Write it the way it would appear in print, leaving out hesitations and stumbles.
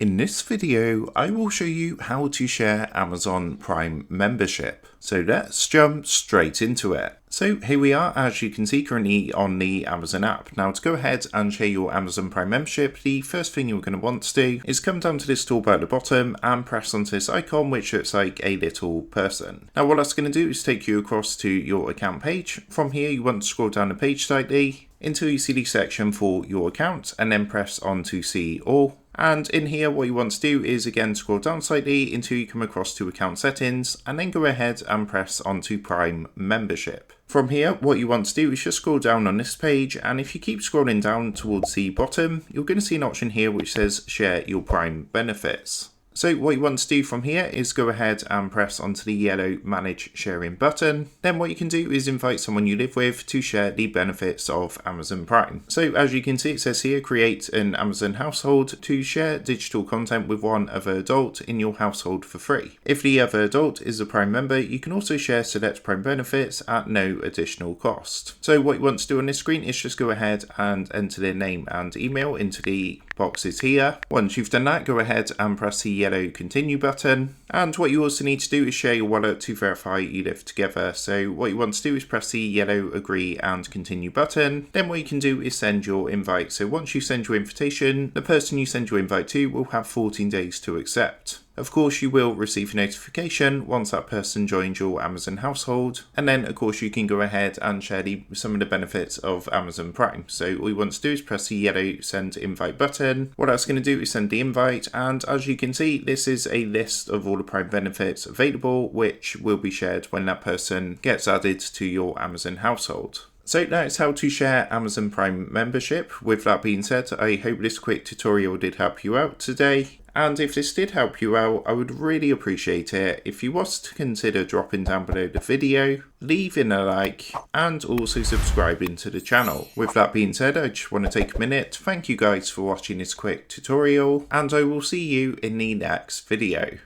In this video, I will show you how to share Amazon Prime membership. So let's jump straight into it. So here we are, as you can see, currently on the Amazon app. Now to go ahead and share your Amazon Prime membership, the first thing you're going to want to do is come down to this toolbar at the bottom and press onto this icon, which looks like a little person. Now what that's going to do is take you across to your account page. From here, you want to scroll down the page slightly until you see the section for your account and then press on to see all. And in here, what you want to do is again scroll down slightly until you come across to account settings and then go ahead and press onto Prime membership. From here, what you want to do is just scroll down on this page, and if you keep scrolling down towards the bottom, you're going to see an option here which says share your Prime benefits. So what you want to do from here is go ahead and press onto the yellow manage sharing button. Then what you can do is invite someone you live with to share the benefits of Amazon Prime. So as you can see, it says here, create an Amazon household to share digital content with one other adult in your household for free. If the other adult is a Prime member, you can also share select Prime benefits at no additional cost. So what you want to do on this screen is just go ahead and enter their name and email into the boxes here. Once you've done that, go ahead and press the yellow continue button. And what you also need to do is share your wallet to verify you live together. So what you want to do is press the yellow agree and continue button. Then what you can do is send your invite. So once you send your invitation, the person you send your invite to will have 14 days to accept. Of course, you will receive a notification once that person joins your Amazon household. And then, of course, you can go ahead and share some of the benefits of Amazon Prime. So all you want to do is press the yellow send invite button. What that's going to do is send the invite. And as you can see, this is a list of all the Prime benefits available, which will be shared when that person gets added to your Amazon household. So that's how to share Amazon Prime membership. With that being said, I hope this quick tutorial did help you out today. And if this did help you out, I would really appreciate it if you was to consider dropping down below the video, leaving a like, and also subscribing to the channel. With that being said, I just want to take a minute to thank you guys for watching this quick tutorial, and I will see you in the next video.